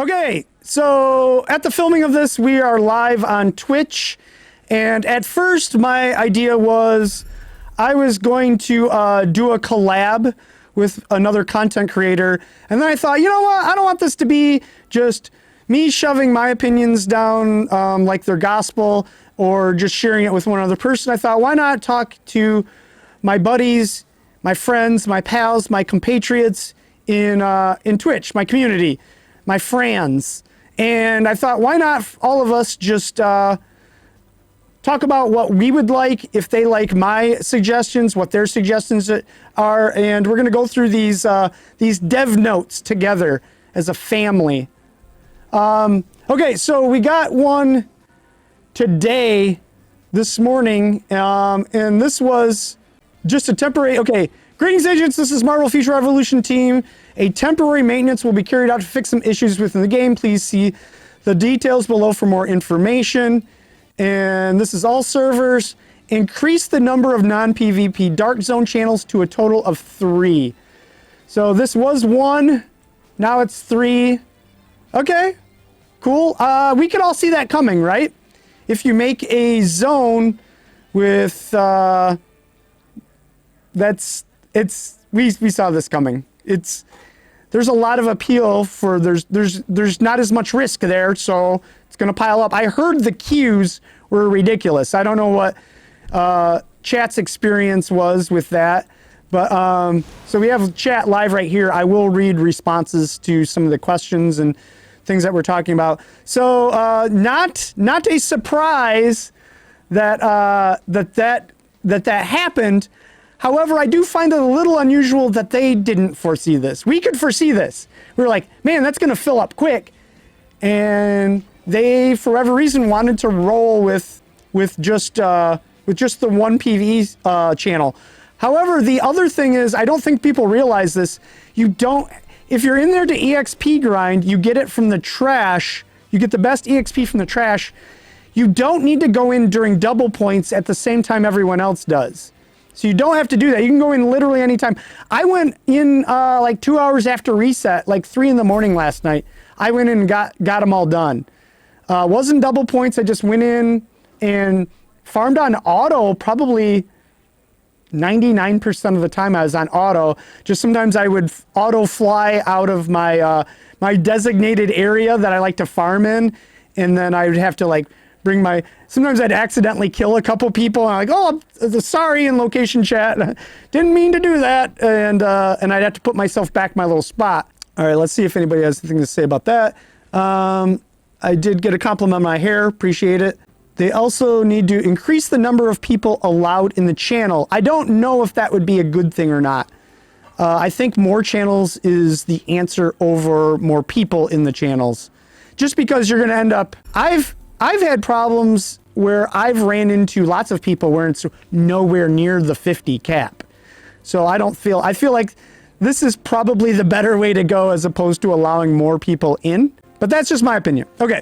Okay, so at the filming of this, we are live on Twitch. And at first, my idea was I was going to do a collab with another content creator. And then I thought, you know what? I don't want this to be just me shoving my opinions down like they're gospel or just sharing it with one other person. I thought, why not talk to my buddies, my friends, my pals, my compatriots in Twitch, my community, my friends. And I thought, why not all of us just talk about what we would like, if they like my suggestions, what their suggestions are, and we're gonna go through these dev notes together as a family. Okay, so we got one today, this morning, and this was just a temporary, okay. Greetings, agents, this is Marvel Future Revolution team. A temporary maintenance will be carried out to fix some issues within the game. Please see the details below for more information. And this is all servers. Increase the number of non-PvP Dark Zone channels to a total of 3. So this was 1, now it's 3. Okay, cool. We can all see that coming, right? If you make a zone with, we saw this coming. There's a lot of appeal for, there's not as much risk there, so it's gonna pile up. I heard the queues were ridiculous. I don't know what chat's experience was with that, but so we have chat live right here. I will read responses to some of the questions and things that we're talking about. So not a surprise that that happened. However, I do find it a little unusual that they didn't foresee this. We could foresee this. We were like, man, that's gonna fill up quick. And they, for whatever reason, wanted to roll with just the one PvE channel. However, the other thing is, I don't think people realize this. If you're in there to EXP grind, you get it from the trash. You get the best EXP from the trash. You don't need to go in during double points at the same time everyone else does. So you don't have to do that. You can go in literally anytime. I went in like 2 hours after reset, like 3 in the morning last night. I went in and got them all done. Wasn't double points. I just went in and farmed on auto. Probably 99% of the time I was on auto. Just sometimes I would auto fly out of my my designated area that I like to farm in, and then I would have to like bring my, sometimes I'd accidentally kill a couple people and I'm like, oh, sorry in location chat. Didn't mean to do that. And I'd have to put myself back in my little spot. All right, let's see if anybody has anything to say about that. I did get a compliment on my hair, appreciate it. They also need to increase the number of people allowed in the channel. I don't know if that would be a good thing or not. I think more channels is the answer over more people in the channels. Just because you're gonna end up, I've had problems where I've ran into lots of people where it's nowhere near the 50 cap. So I feel like this is probably the better way to go as opposed to allowing more people in. But that's just my opinion. Okay.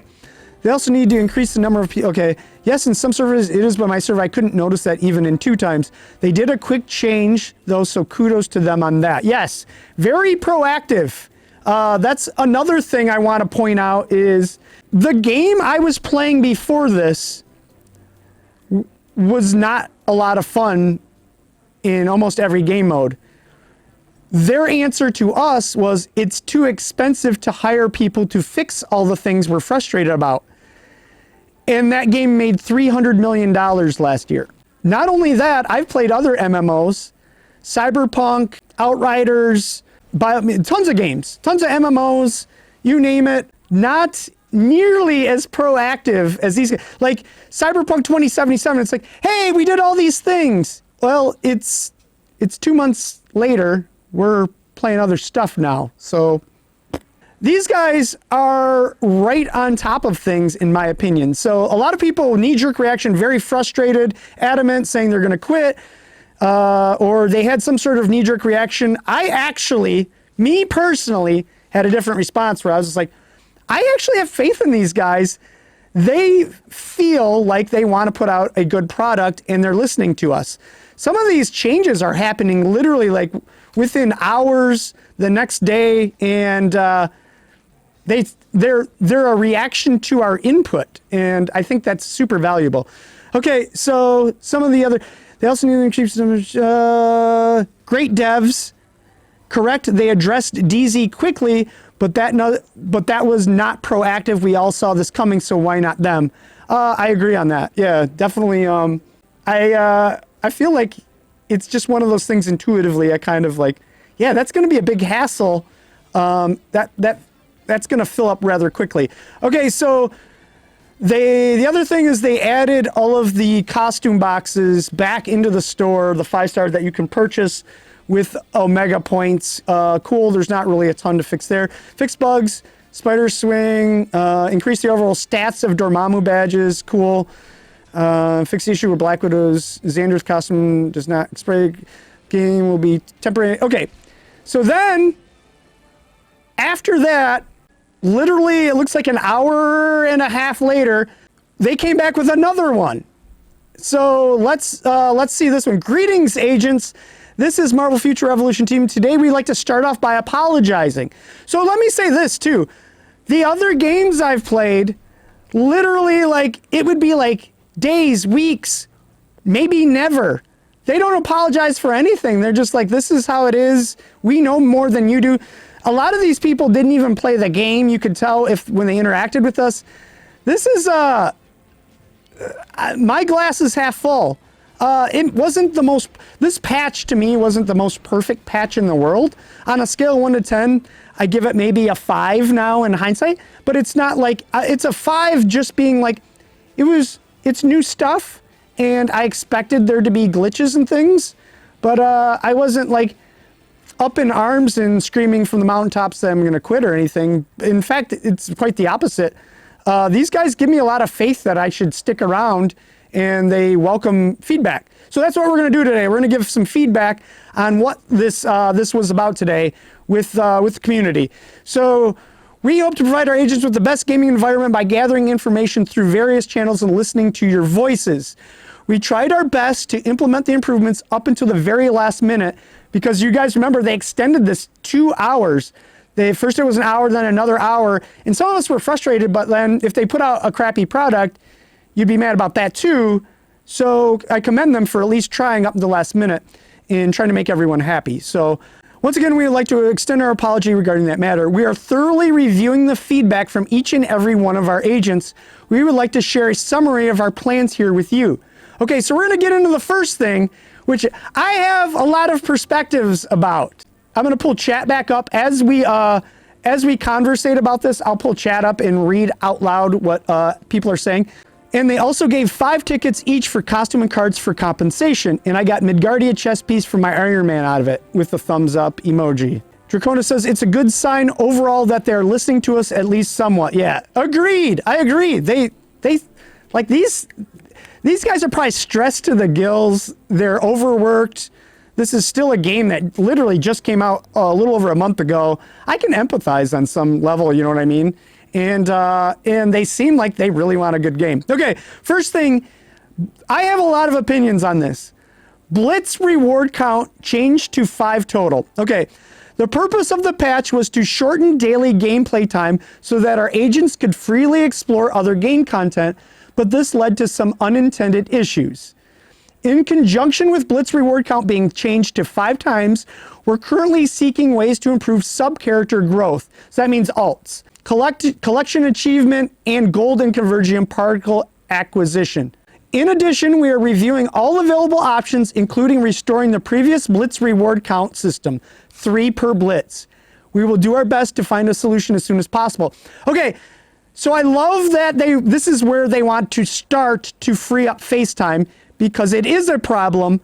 They also need to increase the number of people. Okay. Yes, in some servers it is, but my server, I couldn't notice that even in 2 times. They did a quick change though, so kudos to them on that. Yes, very proactive. That's another thing I want to point out is the game I was playing before this was not a lot of fun in almost every game mode. Their answer to us was, it's too expensive to hire people to fix all the things we're frustrated about. And that game made $300 million last year. Not only that, I've played other MMOs, Cyberpunk, Outriders, tons of games, tons of MMOs, you name it. Not nearly as proactive as these, like Cyberpunk 2077. It's like, hey, we did all these things. Well, it's 2 months later. We're playing other stuff now. So these guys are right on top of things, in my opinion. So a lot of people, knee-jerk reaction, very frustrated, adamant, saying they're going to quit, or they had some sort of knee-jerk reaction. I actually, me personally, had a different response where I was just like, I actually have faith in these guys. They feel like they want to put out a good product and they're listening to us. Some of these changes are happening literally like within hours, the next day, and they're a reaction to our input, and I think that's super valuable. Okay, so some of the other, they also need to increase great devs. Correct, they addressed DZ quickly, but that was not proactive. We all saw this coming, so why not them? I agree on that. Yeah, definitely. I feel like it's just one of those things intuitively. I kind of like, yeah, that's going to be a big hassle. That's going to fill up rather quickly. Okay, so the other thing is they added all of the costume boxes back into the store, the 5-star that you can purchase with Omega points. Cool, there's not really a ton to fix there. Fix bugs, spider swing, increase the overall stats of Dormammu badges. Cool. Fix the issue with Black Widow's Xander's costume does not spray. Game will be temporary. Okay, so then after that, literally it looks like an hour and a half later, they came back with another one. So let's see this one. Greetings, agents. This is Marvel Future Revolution team. Today we'd like to start off by apologizing. So let me say this too. The other games I've played, literally like, it would be like days, weeks, maybe never. They don't apologize for anything. They're just like, this is how it is. We know more than you do. A lot of these people didn't even play the game. You could tell when they interacted with us. This is, my glass is half full. It wasn't the most, this patch to me wasn't the most perfect patch in the world. On a scale of 1 to 10, I give it maybe a 5 now in hindsight, but it's not like, it's a 5 just being like, it's new stuff, and I expected there to be glitches and things, but I wasn't like up in arms and screaming from the mountaintops that I'm gonna quit or anything. In fact, it's quite the opposite. These guys give me a lot of faith that I should stick around, and they welcome feedback. So that's what we're going to do today. We're going to give some feedback on what this was about today with the community. So we hope to provide our agents with the best gaming environment by gathering information through various channels and listening to your voices. We tried our best to implement the improvements up until the very last minute, because you guys remember they extended this 2 hours. First it was an hour, then another hour, and some of us were frustrated, but then if they put out a crappy product, you'd be mad about that too. So I commend them for at least trying up to the last minute and trying to make everyone happy. So once again, we would like to extend our apology regarding that matter. We are thoroughly reviewing the feedback from each and every one of our agents. We would like to share a summary of our plans here with you. Okay, so we're going to get into the first thing, which I have a lot of perspectives about. I'm going to pull chat back up as we conversate about this. I'll pull chat up and read out loud what people are saying. And they also gave 5 tickets each for costume and cards for compensation. And I got Midgardia chess piece for my Iron Man out of it with the thumbs up emoji. Dracona says it's a good sign overall that they're listening to us at least somewhat. Yeah, agreed. I agree. They like these guys are probably stressed to the gills. They're overworked. This is still a game that literally just came out a little over a month ago. I can empathize on some level, you know what I mean? And they seem like they really want a good game. Okay, first thing, I have a lot of opinions on this. Blitz reward count changed to 5 total. Okay, the purpose of the patch was to shorten daily gameplay time so that our agents could freely explore other game content, but this led to some unintended issues. In conjunction with Blitz reward count being changed to 5 times, we're currently seeking ways to improve sub-character growth. So that means alts. Collection achievement, and gold and convergium particle acquisition. In addition, we are reviewing all available options, including restoring the previous Blitz reward count system, 3 per Blitz. We will do our best to find a solution as soon as possible. Okay, so I love that this is where they want to start to free up FaceTime, because it is a problem.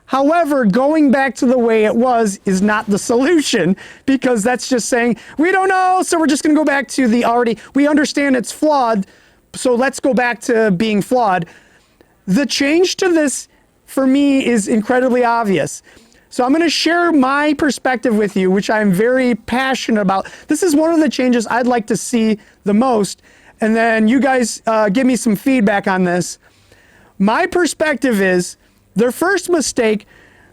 However, going back to the way it was is not the solution, because that's just saying, we don't know, so we're just going to go back to we understand it's flawed, so let's go back to being flawed. The change to this, for me, is incredibly obvious. So I'm going to share my perspective with you, which I'm very passionate about. This is one of the changes I'd like to see the most, and then you guys give me some feedback on this. My perspective is, their first mistake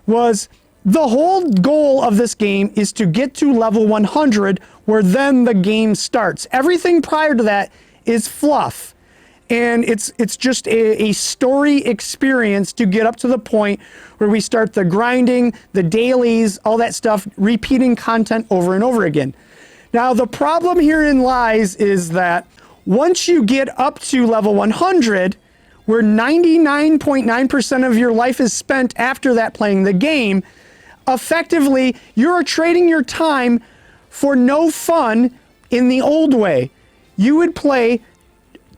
was The whole goal of this game is to get to level 100, where then the game starts. Everything prior to that is fluff. And it's just a story experience to get up to the point where we start the grinding, the dailies, all that stuff, repeating content over and over again. Now, the problem herein lies is that once you get up to level 100, where 99.9% of your life is spent after that playing the game, effectively, you're trading your time for no fun in the old way. You would play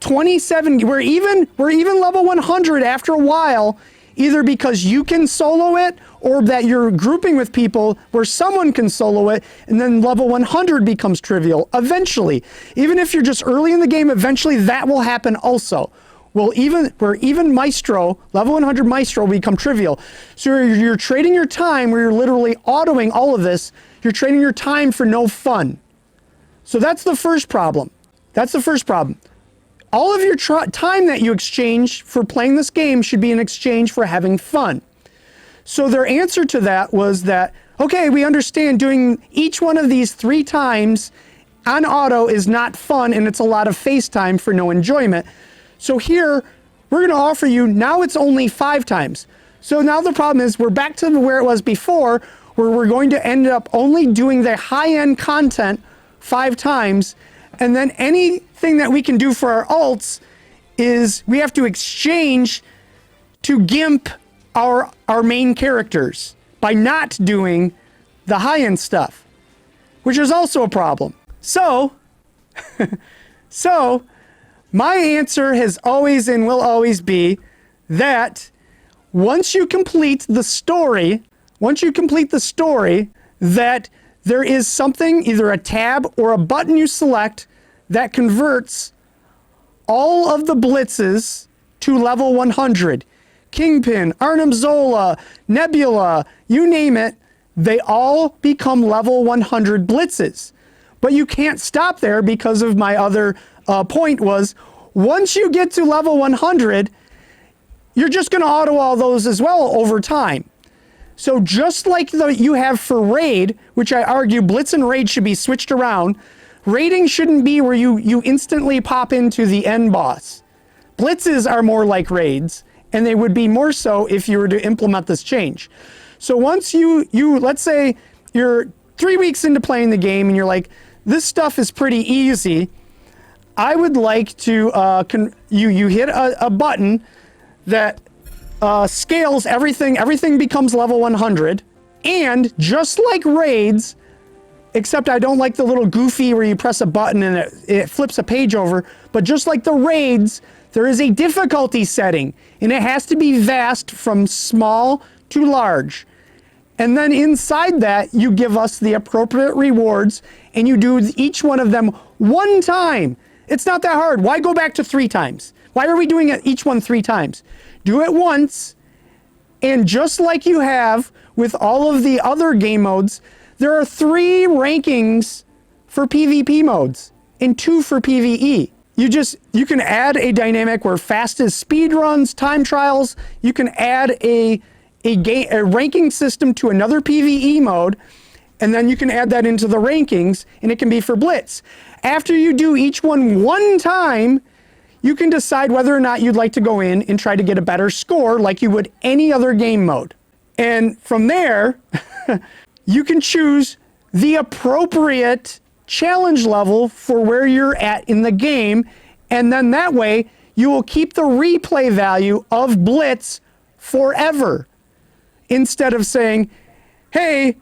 27, we're even level 100 after a while, either because you can solo it or that you're grouping with people where someone can solo it, and then level 100 becomes trivial. Eventually, even if you're just early in the game, eventually that will happen also. Well, even Maestro, level 100 Maestro will become trivial. So you're trading your time where you're literally autoing all of this. You're trading your time for no fun. So that's the first problem. That's the first problem. All of your time that you exchange for playing this game should be in exchange for having fun. So their answer to that was that, okay, we understand doing each one of these 3 times on auto is not fun, and it's a lot of face time for no enjoyment. So here, we're going to offer you, now it's only 5 times. So now the problem is we're back to where it was before, where we're going to end up only doing the high-end content 5 times, and then anything that we can do for our alts is we have to exchange to gimp our main characters by not doing the high-end stuff, which is also a problem. So, my answer has always and will always be that once you complete the story, that there is something, either a tab or a button you select, that converts all of the blitzes to level 100. Kingpin, Arnim Zola, Nebula, you name it, they all become level 100 blitzes. But you can't stop there, because of my other point was, once you get to level 100, you're just going to auto all those as well over time. So just like you have for raid, which I argue blitz and raid should be switched around, raiding shouldn't be where you instantly pop into the end boss. Blitzes are more like raids, and they would be more so if you were to implement this change. So once you let's say you're 3 weeks into playing the game and you're like, this stuff is pretty easy, I would like to, you hit a button that scales everything becomes level 100, and just like raids, except I don't like the little goofy where you press a button and it flips a page over, but just like the raids, there is a difficulty setting, and it has to be vast from small to large. And then inside that, you give us the appropriate rewards, and you do each one of them 1 time. It's not that hard. Why go back to 3 times? Why are we doing it each one 3 times? Do it once, and just like you have with all of the other game modes, there are 3 rankings for PvP modes and 2 for PvE. You can add a dynamic where fastest speed runs, time trials. You can add a ranking system to another PvE mode, and then you can add that into the rankings, and it can be for Blitz. After you do each one 1 time, you can decide whether or not you'd like to go in and try to get a better score like you would any other game mode. And from there, you can choose the appropriate challenge level for where you're at in the game, and then that way you will keep the replay value of Blitz forever, instead of saying, hey,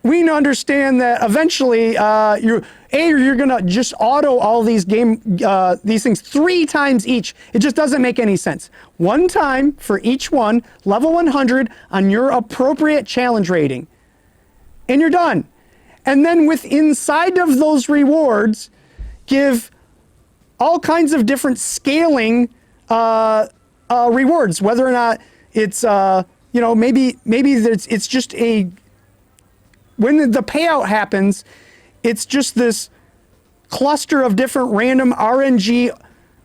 we understand that eventually you're gonna just auto all these things 3 times each. It just doesn't make any sense. 1 time for each one, level 100 on your appropriate challenge rating, and you're done. And then inside of those rewards, give all kinds of different scaling rewards, whether or not it's maybe it's just when the payout happens, it's just this cluster of different random RNG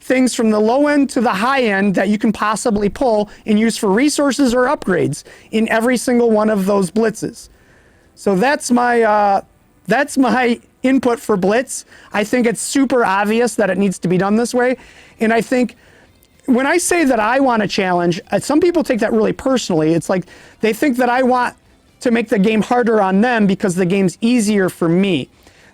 things from the low end to the high end that you can possibly pull and use for resources or upgrades in every single one of those blitzes. So that's my input for Blitz. I think it's super obvious that it needs to be done this way. And I think when I say that I want a challenge, some people take that really personally. It's like they think that I want to make the game harder on them because the game's easier for me,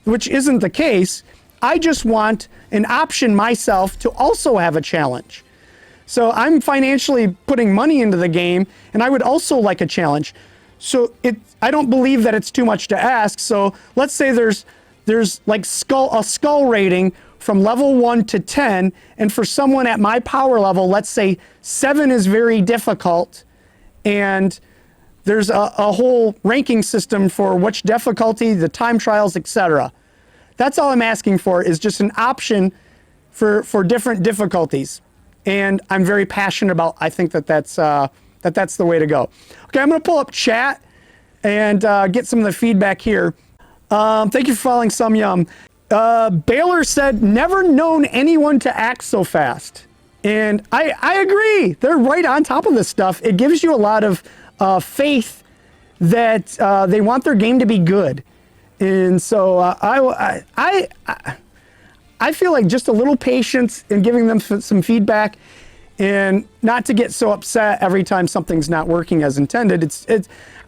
which isn't the case. I just want an option myself to also have a challenge. So I'm financially putting money into the game, and I would also like a challenge. So I don't believe that it's too much to ask. So let's say there's like a skull rating from level 1 to 10, and for someone at my power level, let's say 7 is very difficult, and there's a whole ranking system for which difficulty, the time trials, etc. That's all I'm asking for, is just an option for different difficulties. And I'm very passionate about, I think that's the way to go. Okay, I'm gonna pull up chat and get some of the feedback here. Thank you for following Some Yum. Baylor said, never known anyone to act so fast. And I agree, they're right on top of this stuff. It gives you a lot of faith that they want their game to be good. And so I feel like just a little patience in giving them some feedback, and not to get so upset every time something's not working as intended.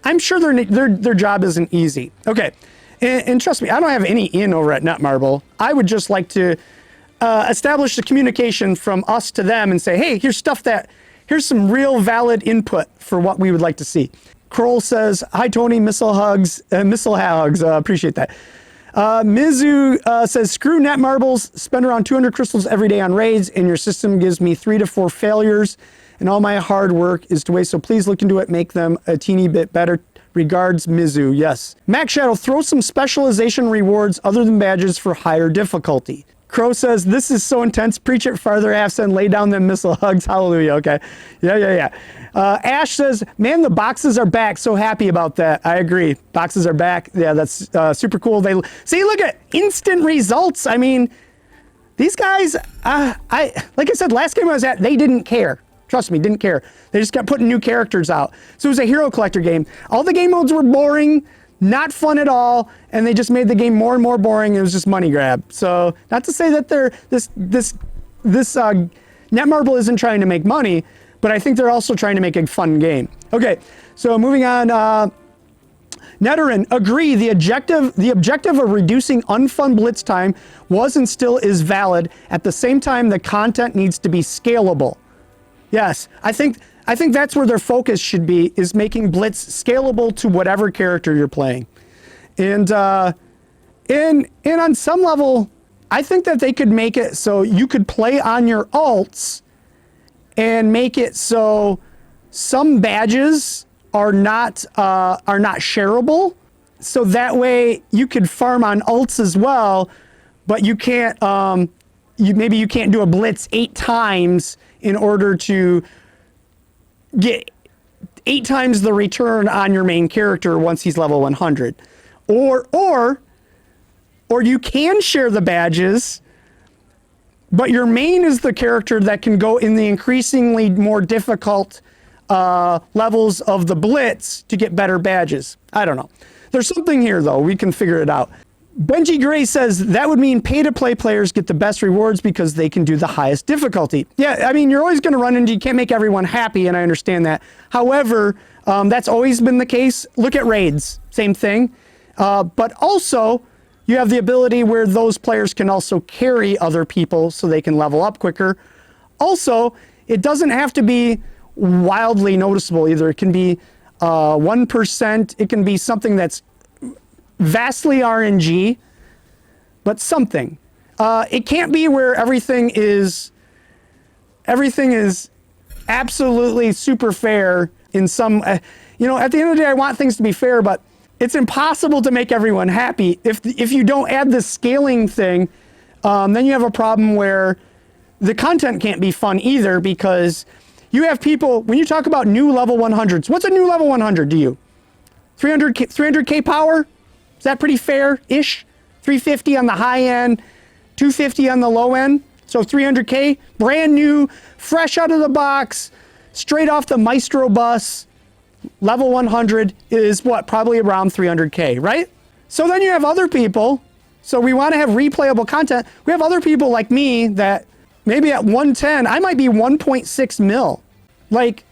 I'm sure their job isn't easy. Okay, and trust me, I don't have any in over at NetMarble. I would just like to establish the communication from us to them and say, hey, here's some real valid input for what we would like to see. Kroll says, hi Tony, missile hugs, appreciate that. Mizu says, screw NetMarbles, spend around 200 crystals every day on raids, and your system gives me 3 to 4 failures, and all my hard work is to waste, so please look into it, make them a teeny bit better. Regards, Mizu. Yes. Max Shadow, throw some specialization rewards other than badges for higher difficulty. Crow says, this is so intense, preach it farther, Afsen, lay down them missile hugs, hallelujah. Okay, yeah. Ash says, man, the boxes are back, so happy about that. I agree, boxes are back. Yeah, that's super cool. They see, look at instant results. I mean, these guys, like I said, last game I was at, they didn't care. Trust me, didn't care. They just kept putting new characters out. So it was a hero collector game. All the game modes were boring, not fun at all, and they just made the game more and more boring. It was just money grab. So not to say that this NetMarble isn't trying to make money, but I think they're also trying to make a fun game. Okay, so moving on. Neterin, agree. The objective of reducing unfun blitz time was and still is valid. At the same time, the content needs to be scalable. Yes, I think that's where their focus should be, is making Blitz scalable to whatever character you're playing. And on some level, I think that they could make it so you could play on your alts and make it so some badges are not shareable. So that way you could farm on alts as well, but you can't maybe you can't do a Blitz 8 times in order to get 8 times the return on your main character once he's level 100. Or you can share the badges, but your main is the character that can go in the increasingly more difficult levels of the Blitz to get better badges. I don't know. There's something here though, we can figure it out. Benji Gray says that would mean pay-to-play players get the best rewards because they can do the highest difficulty. Yeah, I mean, you're always going to run into, you can't make everyone happy, and I understand that. However, that's always been the case. Look at raids, same thing. But also, you have the ability where those players can also carry other people so they can level up quicker. Also, it doesn't have to be wildly noticeable either. It can be 1%. It can be something that's vastly RNG, but something. It can't be where everything is absolutely super fair in some, at the end of the day, I want things to be fair, but it's impossible to make everyone happy. If you don't add this scaling thing, then you have a problem where the content can't be fun either, because you have people, when you talk about new level 100s, what's a new level 100 to you? 300K power? Is that pretty fair-ish? 350 on the high end, 250 on the low end. So 300K, brand new, fresh out of the box, straight off the Maestro bus, level 100 is what, probably around 300K, right? So then you have other people, so we want to have replayable content. We have other people like me that maybe at 110, I might be 1.6 mil. Like,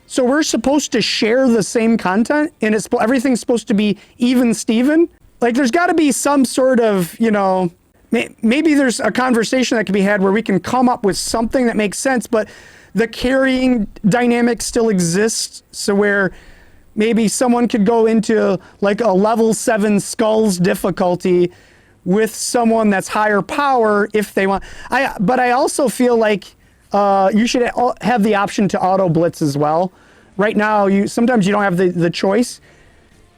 so we're supposed to share the same content and everything's supposed to be even Steven. Like there's got to be some sort of, you know, maybe there's a conversation that can be had where we can come up with something that makes sense, but the carrying dynamic still exists. So where maybe someone could go into like a level 7 skulls difficulty with someone that's higher power if they want. But I also feel like you should have the option to auto blitz as well. Right now, sometimes you don't have the choice.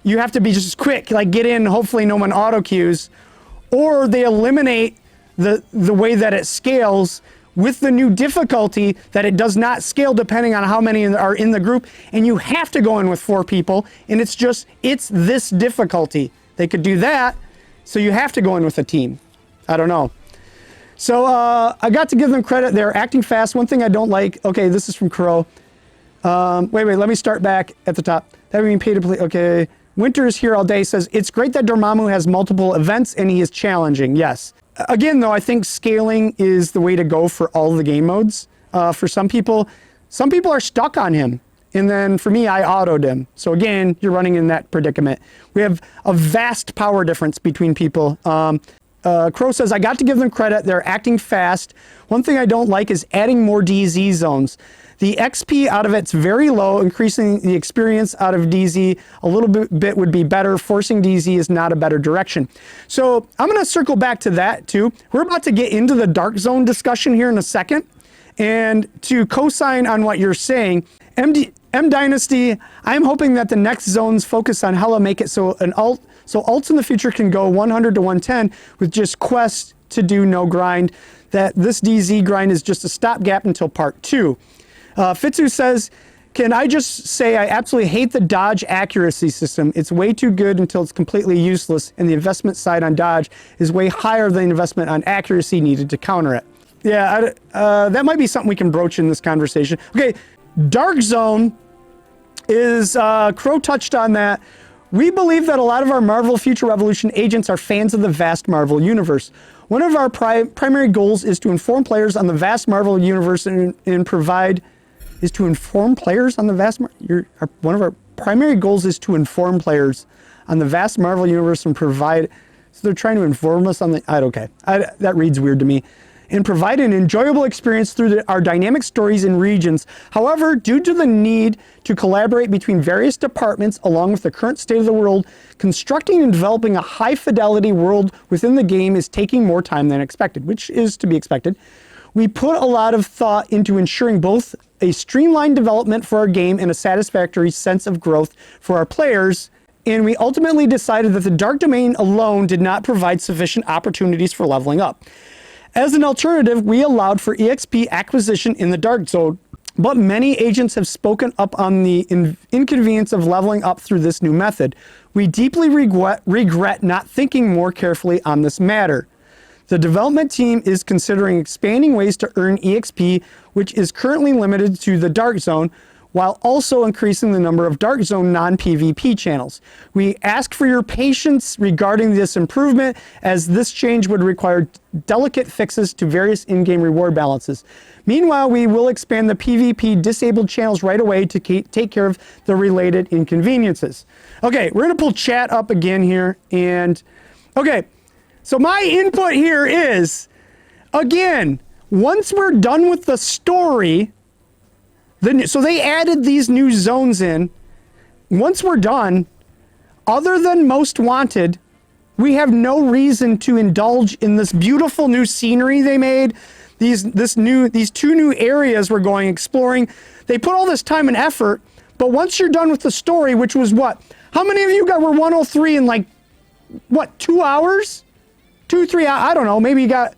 You have to be just quick, like get in, hopefully no one auto queues, or they eliminate the way that it scales with the new difficulty that it does not scale depending on how many are in the group, and you have to go in with 4 people, and it's this difficulty. They could do that, so you have to go in with a team. I don't know. So I got to give them credit. They're acting fast. One thing I don't like, okay, this is from Crow. Wait, let me start back at the top. That would mean pay to play, okay. Winter is here all day says, it's great that Dormammu has multiple events and he is challenging, yes. Again, though, I think scaling is the way to go for all the game modes. For some people are stuck on him. And then for me, I autoed him. So again, you're running in that predicament. We have a vast power difference between people. Crow says, I got to give them credit. They're acting fast. One thing I don't like is adding more DZ zones. The XP out of it's very low. Increasing the experience out of DZ a little bit would be better. Forcing DZ is not a better direction. So I'm going to circle back to that too. We're about to get into the Dark Zone discussion here in a second. And to co-sign on what you're saying, M Dynasty, I'm hoping that the next zones focus on hella make it so alts in the future can go 100 to 110 with just quests to do no grind. That this DZ grind is just a stopgap until part 2. Fitzu says, can I just say I absolutely hate the dodge accuracy system. It's way too good until it's completely useless, and the investment side on dodge is way higher than the investment on accuracy needed to counter it. Yeah, that might be something we can broach in this conversation. Okay, Dark Zone is, Crow touched on that. We believe that a lot of our Marvel Future Revolution agents are fans of the vast Marvel universe. One of our primary goals is to inform players on the vast Marvel universe and provide... is to inform players on the vast... one of our primary goals is to inform players on the vast Marvel universe and provide... So they're trying to inform us on the... okay. That reads weird to me. And provide an enjoyable experience through our dynamic stories and regions. However, due to the need to collaborate between various departments along with the current state of the world, constructing and developing a high-fidelity world within the game is taking more time than expected, which is to be expected. We put a lot of thought into ensuring both a streamlined development for our game and a satisfactory sense of growth for our players, and we ultimately decided that the Dark Domain alone did not provide sufficient opportunities for leveling up. As an alternative, we allowed for EXP acquisition in the Dark Zone, but many agents have spoken up on the inconvenience of leveling up through this new method. We deeply regret not thinking more carefully on this matter. The development team is considering expanding ways to earn EXP, which is currently limited to the Dark Zone, while also increasing the number of Dark Zone non-PvP channels. We ask for your patience regarding this improvement, as this change would require delicate fixes to various in-game reward balances. Meanwhile, we will expand the PvP disabled channels right away to take care of the related inconveniences. Okay, we're gonna pull chat up again here, and okay, so my input here is, again, once we're done with the story, so they added these new zones in. Once we're done, other than Most Wanted, we have no reason to indulge in this beautiful new scenery they made. These two new areas we're going exploring. They put all this time and effort, but once you're done with the story, which was what? How many of you were 103 in like, what, 2 hours? 2, 3 hours, I don't know, maybe you got,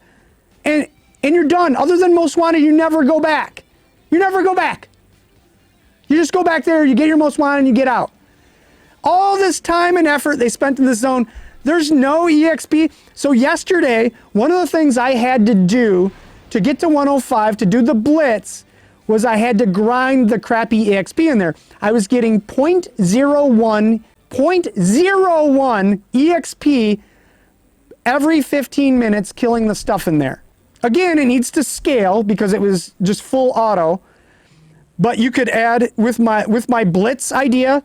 and you're done. Other than Most Wanted, you never go back. You never go back. You just go back there, you get your Most Wanted, and you get out. All this time and effort they spent in this zone, there's no EXP. So yesterday, one of the things I had to do to get to 105 to do the blitz was I had to grind the crappy EXP in there. I was getting 0.01 EXP every 15 minutes killing the stuff in there. Again, it needs to scale because it was just full auto. But you could add, with my blitz idea,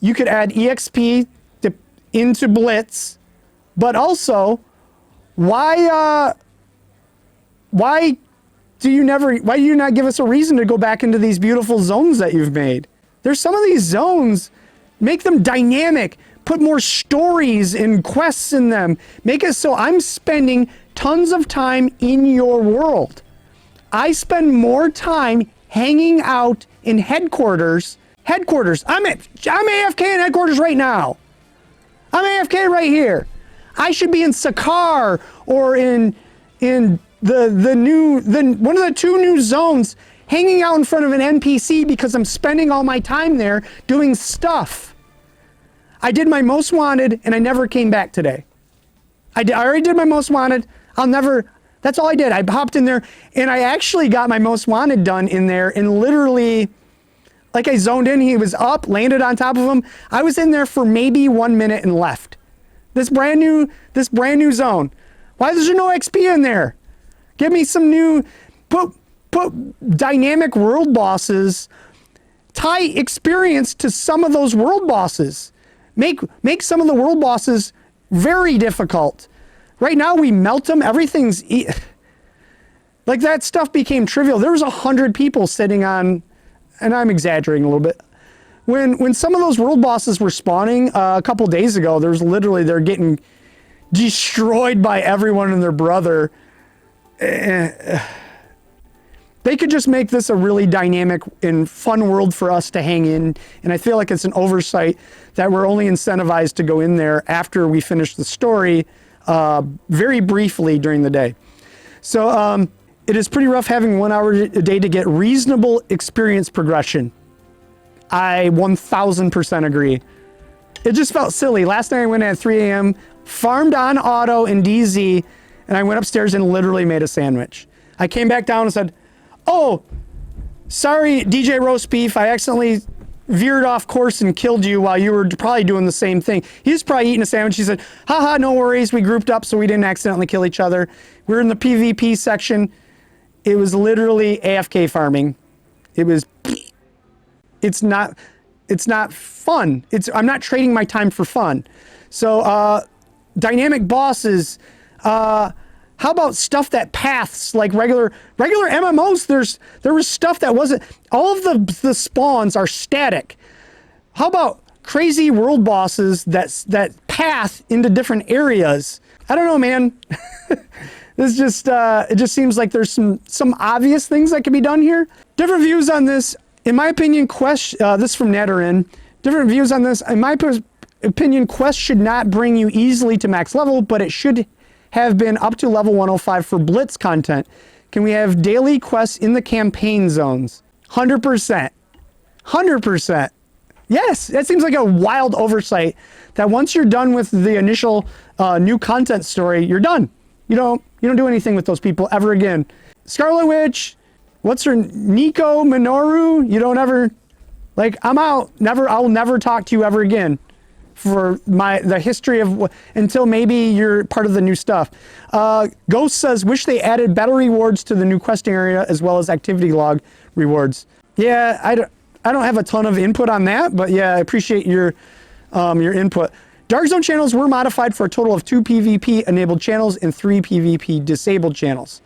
you could add EXP into blitz. But also, why do you not give us a reason to go back into these beautiful zones that you've made? There's some of these zones, make them dynamic, put more stories and quests in them. Make it so I'm spending tons of time in your world. I spend more time hanging out in headquarters. I'm AFK in headquarters right now. I'm AFK right here. I should be in Sakar or in one of the 2 new zones, hanging out in front of an NPC because I'm spending all my time there doing stuff. I did my most wanted and I never came back today. I already did my most wanted. That's all I did. I hopped in there and I actually got my most wanted done in there, and literally, like, I zoned in, he was up, landed on top of him. I was in there for maybe 1 minute and left. This brand new zone. Why is there no XP in there? Give me some new, put dynamic world bosses, tie experience to some of those world bosses. Make some of the world bosses very difficult. Right now we melt them, everything's, like, that stuff became trivial. There was 100 people sitting on, and I'm exaggerating a little bit. When some of those world bosses were spawning a couple days ago, they're getting destroyed by everyone and their brother. They could just make this a really dynamic and fun world for us to hang in. And I feel like it's an oversight that we're only incentivized to go in there after we finish the story very briefly during the day. So it is pretty rough having 1 hour a day to get reasonable experience progression. I 1000% agree. It just felt silly. Last night I went at 3 a.m., farmed on auto in DZ, and I went upstairs and literally made a sandwich. I came back down and said, "Oh, sorry, DJ Roast Beef, I accidentally veered off course and killed you while you were probably doing the same thing." He was probably eating a sandwich. He said, "Haha, no worries. We grouped up so we didn't accidentally kill each other. We're in the PvP section." It was literally AFK farming. It's not fun. I'm not trading my time for fun. So dynamic bosses, how about stuff that paths, like regular MMOs? There was stuff that wasn't, all of the spawns are static. How about crazy world bosses that path into different areas? I don't know, man. This just it just seems like there's some obvious things that can be done here. Different views on this. In my opinion, this is from Neterin. Different views on this. In my opinion, Quest should not bring you easily to max level, but it should have been up to level 105 for Blitz content. Can we have daily quests in the campaign zones? 100%. 100%. Yes, that seems like a wild oversight that once you're done with the initial new content story, you're done. You don't do anything with those people ever again. Scarlet Witch, what's her, Nico Minoru? You don't ever, like, I'm out. I'll never talk to you ever again for the history of, until maybe you're part of the new stuff. Ghost says, wish they added better rewards to the new questing area as well as activity log rewards. Yeah, I don't have a ton of input on that, but yeah, I appreciate your input. Dark Zone channels were modified for a total of 2 PvP enabled channels and 3 PvP disabled channels.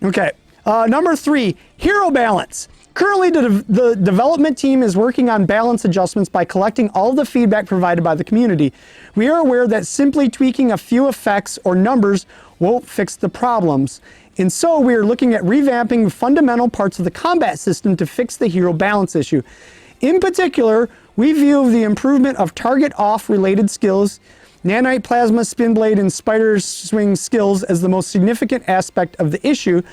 Okay. Number 3, hero balance. Currently, the development team is working on balance adjustments by collecting all of the feedback provided by the community. We are aware that simply tweaking a few effects or numbers won't fix the problems. And so we are looking at revamping fundamental parts of the combat system to fix the hero balance issue. In particular, we view the improvement of target off related skills, nanite, plasma, spin blade, and spider swing skills as the most significant aspect of the issue.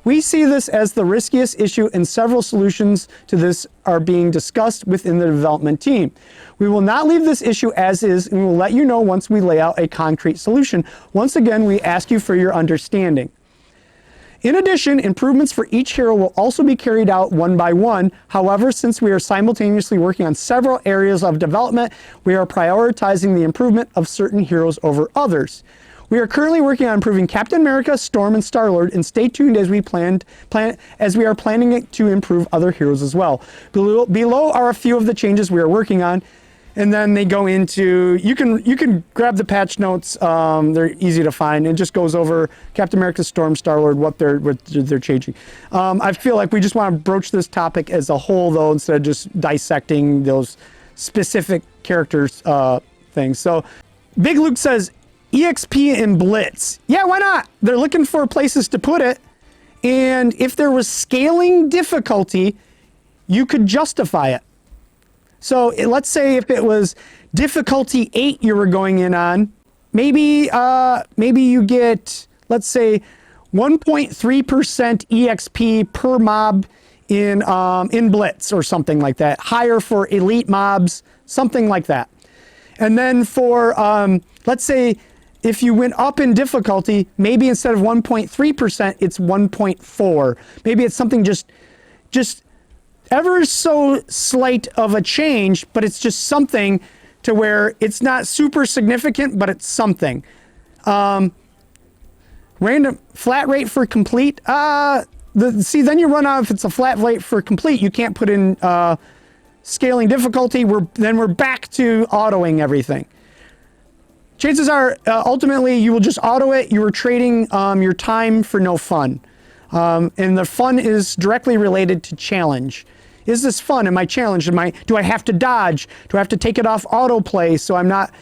We see this as the riskiest issue, and several solutions to this are being discussed within the development team. We will not leave this issue as is, and we will let you know once we lay out a concrete solution. Once again, we ask you for your understanding. In addition, improvements for each hero will also be carried out one by one. However, since we are simultaneously working on several areas of development, we are prioritizing the improvement of certain heroes over others. We are currently working on improving Captain America, Storm, and Star-Lord, and stay tuned as we are planning it to improve other heroes as well. Below are a few of the changes we are working on. And then they go into, you can grab the patch notes. They're easy to find. It just goes over Captain America, Storm, Star-Lord, what they're changing. I feel like we just want to broach this topic as a whole, though, instead of just dissecting those specific characters things. So Big Luke says, EXP and Blitz. Yeah, why not? They're looking for places to put it. And if there was scaling difficulty, you could justify it. So let's say if it was difficulty 8 you were going in on, maybe you get, let's say, 1.3% EXP per mob in Blitz or something like that. Higher for elite mobs, something like that. And then for, let's say, if you went up in difficulty, maybe instead of 1.3%, it's 1.4. Maybe it's something just ever so slight of a change, but it's just something to where it's not super significant, but it's something. Random flat rate for complete. See, then you run out if it's a flat rate for complete. You can't put in scaling difficulty. Then we're back to autoing everything. Chances are, ultimately, you will just auto it. You are trading your time for no fun. And the fun is directly related to challenge. Is this fun? Am I challenged? Do I have to dodge? Do I have to take it off autoplay so I'm not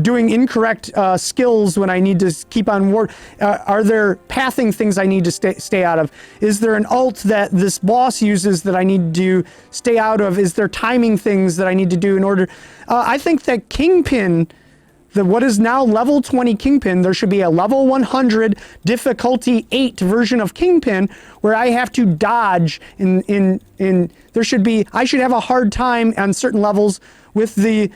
doing incorrect skills when I need to keep on war? Are there pathing things I need to stay out of? Is there an ult that this boss uses that I need to stay out of? Is there timing things that I need to do in order? I think that Kingpin, what is now level 20 Kingpin, there should be a level 100 difficulty 8 version of Kingpin where I have to dodge I should have a hard time on certain levels with the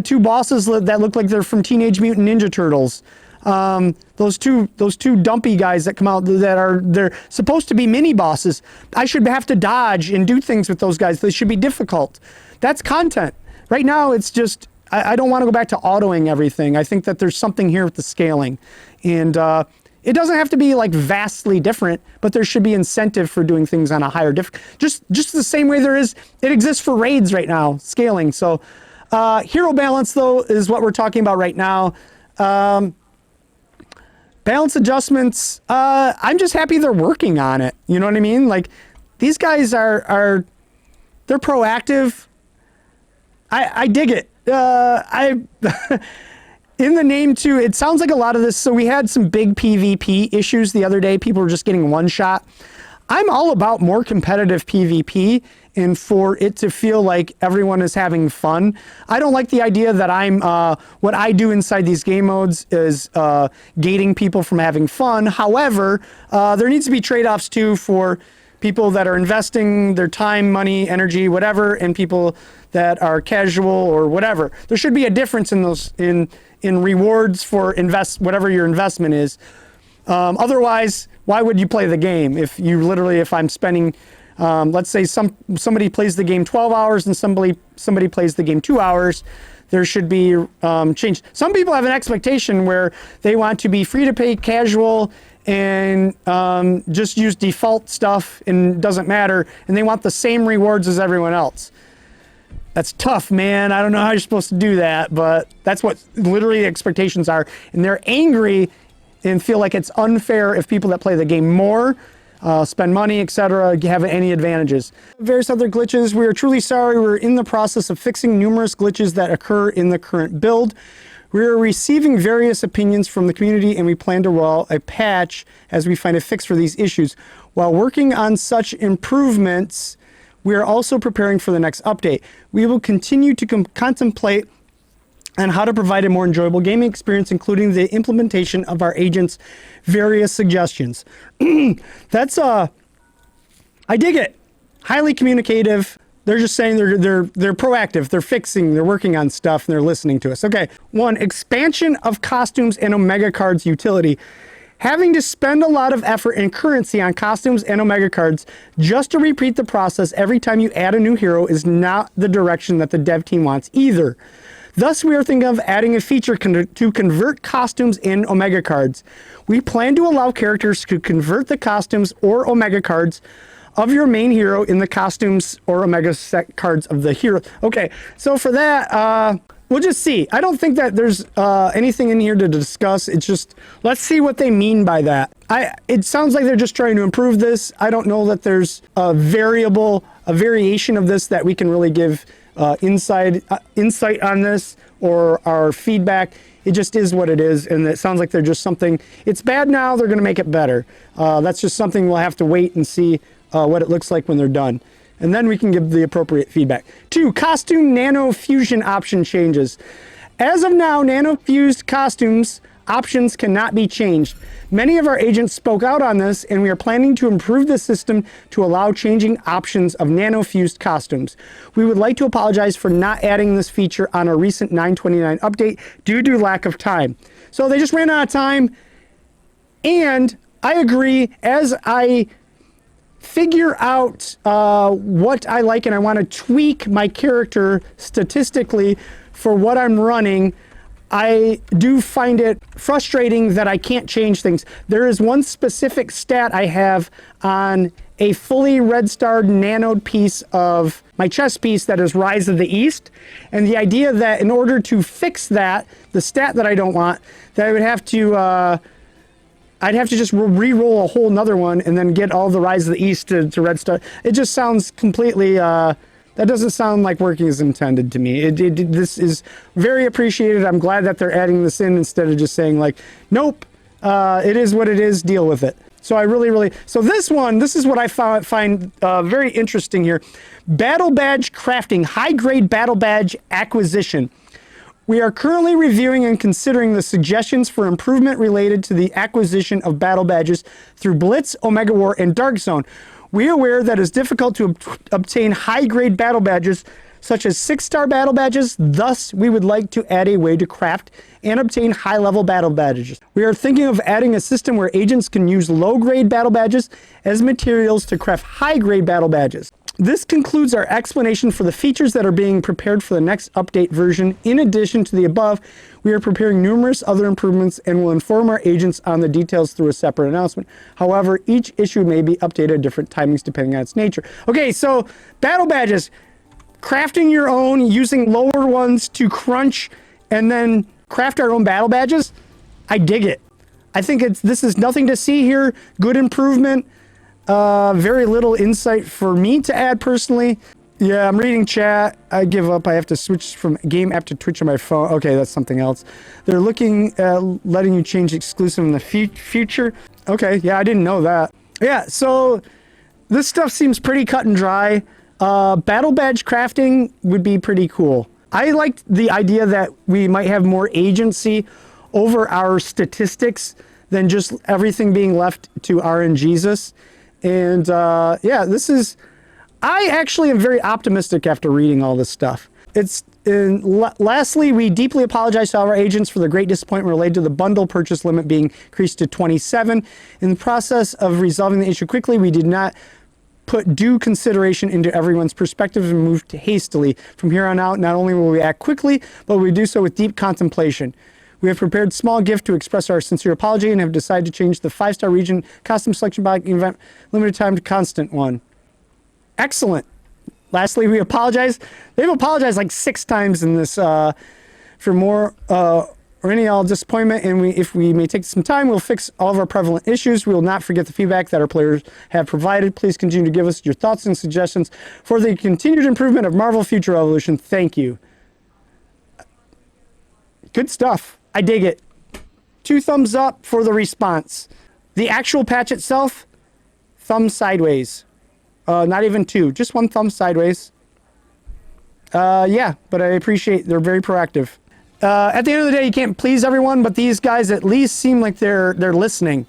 two bosses that look like they're from Teenage Mutant Ninja Turtles. Those two dumpy guys that come out they're supposed to be mini bosses. I should have to dodge and do things with those guys. They should be difficult. That's content. Right now it's just I don't want to go back to autoing everything. I think that there's something here with the scaling. And it doesn't have to be like vastly different, but there should be incentive for doing things on a higher just the same way it exists for raids right now, scaling. So hero balance, though, is what we're talking about right now. Balance adjustments, I'm just happy they're working on it. You know what I mean? Like, these guys they're proactive. I dig it. In the name too, it sounds like a lot of this. So we had some big PvP issues the other day. People were just getting one shot. I'm all about more competitive PvP and for it to feel like everyone is having fun. I don't like the idea that what I do inside these game modes is gating people from having fun. However, there needs to be trade-offs too for people that are investing their time, money, energy, whatever, and people that are casual or whatever. There should be a difference in those in rewards for whatever your investment is. Otherwise, why would you play the game if I'm spending, let's say somebody plays the game 12 hours and somebody plays the game 2 hours, there should be change. Some people have an expectation where they want to be free to pay, casual, and just use default stuff and it doesn't matter, and they want the same rewards as everyone else. That's tough, man. I don't know how you're supposed to do that, but that's what literally the expectations are. And they're angry and feel like it's unfair if people that play the game more, spend money, etc., have any advantages. Various other glitches. We are truly sorry. We're in the process of fixing numerous glitches that occur in the current build. We are receiving various opinions from the community, and we plan to roll a patch as we find a fix for these issues. While working on such improvements, we are also preparing for the next update. We will continue to contemplate on how to provide a more enjoyable gaming experience, including the implementation of our agents' various suggestions. That's I dig it. Highly communicative. They're just saying they're proactive. They're fixing. They're working on stuff, and they're listening to us. Okay. 1, expansion of costumes and Omega cards utility. Having to spend a lot of effort and currency on costumes and Omega cards just to repeat the process every time you add a new hero is not the direction that the dev team wants either. Thus, we are thinking of adding a feature to convert costumes in Omega cards. We plan to allow characters to convert the costumes or Omega cards of your main hero in the costumes or Omega set cards of the hero. Okay, so for that, we'll just see. I don't think that there's anything in here to discuss. It's just, let's see what they mean by that. It sounds like they're just trying to improve this. I don't know that there's a variation of this that we can really give insight on this or our feedback. It just is what it is, and it sounds like they're just something, it's bad now, they're gonna make it better. That's just something we'll have to wait and see what it looks like when they're done. And then we can give the appropriate feedback. 2, costume nano fusion option changes. As of now, nano fused costumes options cannot be changed. Many of our agents spoke out on this, and we are planning to improve the system to allow changing options of nano fused costumes. We would like to apologize for not adding this feature on a recent 9.29 update due to lack of time. So they just ran out of time, and I agree, as I figure out what I like and I want to tweak my character statistically for what I'm running, I do find it frustrating that I can't change things. There is one specific stat I have on a fully red starred nanoed piece of my chess piece that is Rise of the East, and the idea that in order to fix that, the stat that I don't want, that I would have to I'd have to just re-roll a whole nother one and then get all the Rise of the East to red star. It just sounds completely, that doesn't sound like working as intended to me. This is very appreciated. I'm glad that they're adding this in instead of just saying like, nope, it is what it is, deal with it. So I really, so this is what I find very interesting here. Battle badge crafting, high grade battle badge acquisition. We are currently reviewing and considering the suggestions for improvement related to the acquisition of battle badges through Blitz, Omega War, and Dark Zone. We are aware that it's difficult to obtain high-grade battle badges, such as 6-star battle badges. Thus, we would like to add a way to craft and obtain high-level battle badges. We are thinking of adding a system where agents can use low-grade battle badges as materials to craft high-grade battle badges. This concludes our explanation for the features that are being prepared for the next update version. In addition to the above, we are preparing numerous other improvements and will inform our agents on the details through a separate announcement. However, each issue may be updated at different timings depending on its nature. Okay, so battle badges. Crafting your own, using lower ones to crunch, and then craft our own battle badges. I dig it. I think this is nothing to see here. Good improvement. Very little insight for me to add personally. Yeah, I'm reading chat. I give up. I have to switch from game app to Twitch on my phone. Okay, that's something else. They're looking at letting you change exclusive in the future. Okay, yeah, I didn't know that. Yeah, so this stuff seems pretty cut and dry. Battle badge crafting would be pretty cool. I liked the idea that we might have more agency over our statistics than just everything being left to RNGesus. And yeah, I actually am very optimistic after reading all this stuff. Lastly, we deeply apologize to all our agents for the great disappointment related to the bundle purchase limit being increased to 27. In the process of resolving the issue quickly, we did not put due consideration into everyone's perspective and moved hastily. From here on out, not only will we act quickly, but we do so with deep contemplation. We have prepared a small gift to express our sincere apology and have decided to change the 5-star region costume selection by event limited time to constant one. Excellent. Lastly, we apologize. They've apologized like 6 times in this for more or any all disappointment, and if we may take some time, we'll fix all of our prevalent issues. We will not forget the feedback that our players have provided. Please continue to give us your thoughts and suggestions for the continued improvement of Marvel Future Evolution. Thank you. Good stuff. I dig it. 2 thumbs up for the response. The actual patch itself, thumb sideways. Not even 2, just 1 thumb sideways. Yeah, but I appreciate they're very proactive. At the end of the day, you can't please everyone, but these guys at least seem like they're listening.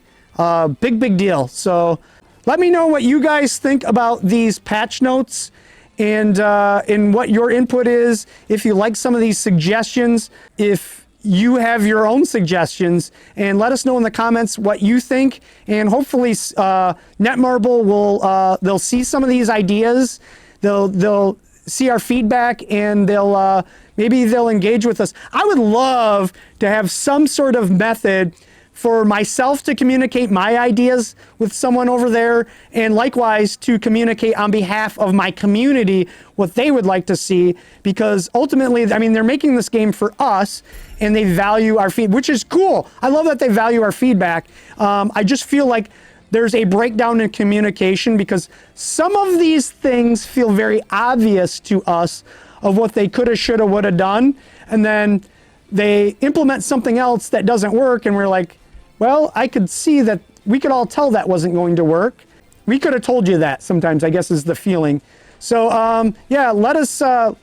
Big deal. So let me know what you guys think about these patch notes and what your input is. If you like some of these suggestions, if you have your own suggestions, and let us know in the comments what you think. And hopefully NetMarble will they'll see some of these ideas, they'll see our feedback, and they'll maybe they'll engage with us. I would love to have some sort of method for myself to communicate my ideas with someone over there, and likewise to communicate on behalf of my community what they would like to see, because ultimately, I mean, they're making this game for us and they value our feedback, which is cool. I love that they value our feedback. I just feel like there's a breakdown in communication, because some of these things feel very obvious to us of what they coulda, shoulda, woulda done, and then they implement something else that doesn't work, and we're like, well, I could see that, we could all tell that wasn't going to work. We could have told you that sometimes, I guess, is the feeling. So yeah, let us know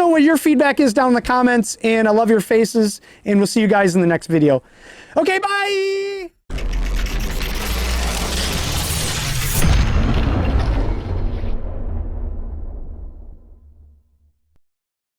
what your feedback is down in the comments, and I love your faces, and we'll see you guys in the next video. Okay, bye!